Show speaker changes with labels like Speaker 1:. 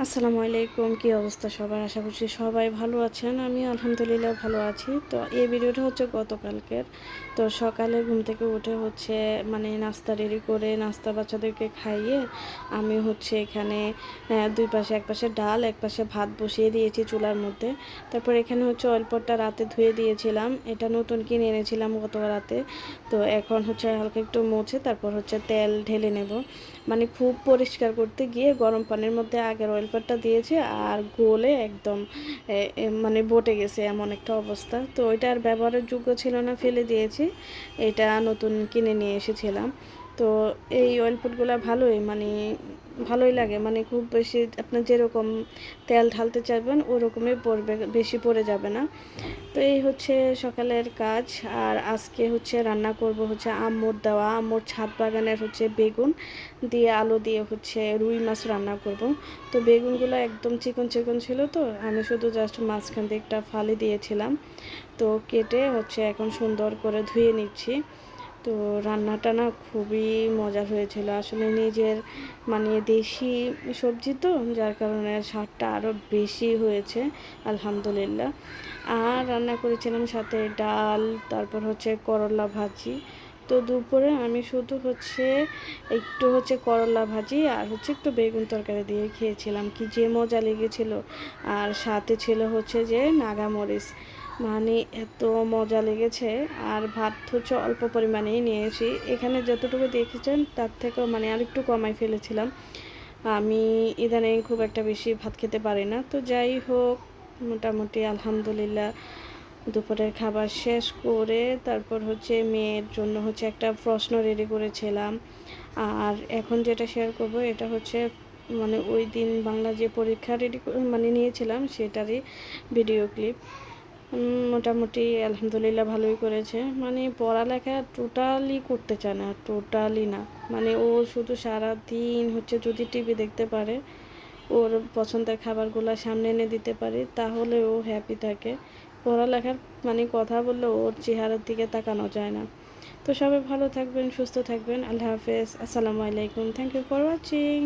Speaker 1: আসসালামু আলাইকুম, কী অবস্থা সবার? আশা করছি সবাই ভালো আছেন। আমি আলহামদুলিল্লাহ ভালো আছি। তো এই ভিডিওটা হচ্ছে গতকালকের। তো সকালে ঘুম থেকে উঠে হচ্ছে নাস্তা রেডি করে নাস্তা বাচ্চাদেরকে খাইয়ে আমি হচ্ছে এখানে ২ পাশে, এক পাশে ডাল, এক পাশে ভাত বসিয়ে দিয়েছি চুলার মধ্যে। তারপর এখানে হচ্ছে অয়েল পটটা রাতে ধুয়ে দিয়েছিলাম। এটা নতুন কিনে এনেছিলাম গত রাতে। তো এখন হচ্ছে হালকা একটু মুছে তারপর হচ্ছে তেল ঢেলে নেব। খুব পরিষ্কার করতে গিয়ে গরম পানির মধ্যে আগের অয়েল পাটটা দিয়েছি আর গলে একদম বটে গেছে এমন একটা অবস্থা। তো ওইটা আর ব্যবহারের যোগ্য ছিল না, ফেলে দিয়েছি। এটা নতুন কিনে নিয়ে এসেছিলাম। তো এই অয়েল ফুডগুলো ভালোই লাগে, খুব বেশি আপনার যেরকম তেল ঢালতে চাইবেন ওরকমই পড়বে, বেশি পড়ে যাবে না। তো এই হচ্ছে সকালের কাজ। আর আজকে হচ্ছে রান্না করব হচ্ছে আম্মুর ছাদ বাগানের হচ্ছে বেগুন দিয়ে আলু দিয়ে হচ্ছে রুই মাছ রান্না করব। তো বেগুনগুলো একদম চিকন চিকন ছিল, তো আমি শুধু জাস্ট মাঝখান দিয়ে একটা ফালি দিয়েছিলাম। তো কেটে হচ্ছে এখন সুন্দর করে ধুয়ে নিচ্ছি। তো রান্নাটা না খুবই মজার হয়েছিল আসলে, নিজের দেশি সবজি তো, যার কারণে স্বাদটা আরও বেশি হয়েছে আলহামদুলিল্লাহ। আর রান্না করেছিলাম সাথে ডাল, তারপর হচ্ছে করলা ভাজি। তো দুপুরে আমি শুধু হচ্ছে একটু হচ্ছে করলা ভাজি আর হচ্ছে একটু বেগুন তরকারি দিয়ে খেয়েছিলাম, কি যে মজা লেগেছিল। আর সাথে ছিল হচ্ছে যে নাগামরিচ, এত মজা লেগেছে। আর ভাত হচ্ছে অল্প পরিমাণেই নিয়েছি, এখানে যতটুকু দেখেছেন তার থেকেও আর একটু কমাই ফেলেছিলাম। আমি ইদানিং খুব একটা বেশি ভাত খেতে পারি না। তো যাই হোক, মোটামুটি আলহামদুলিল্লাহ দুপুরের খাবার শেষ করে তারপর হচ্ছে মেয়ের জন্য হচ্ছে একটা প্রশ্ন রেডি করেছিলাম। আর এখন যেটা শেয়ার করব এটা হচ্ছে ওই দিন বাংলা যে পরীক্ষা রেডি নিয়েছিলাম সেটারই ভিডিও ক্লিপ। মোটামুটি আলহামদুলিল্লাহ ভালোই করেছে। পড়ালেখা টোটালি করতে চায় না, টোটালি না। ও শুধু সারা দিন হচ্ছে যদি টিভি দেখতে পারে, ওর পছন্দের খাবারগুলো সামনে এনে দিতে পারি তাহলে ও হ্যাপি থাকে। পড়ালেখার কথা বললে ওর চেহারার দিকে তাকানো যায় না। তো সবাই ভালো থাকবেন, সুস্থ থাকবেন। আল্লাহ হাফেজ, আসসালামু আলাইকুম, থ্যাংক ইউ ফর ওয়াচিং।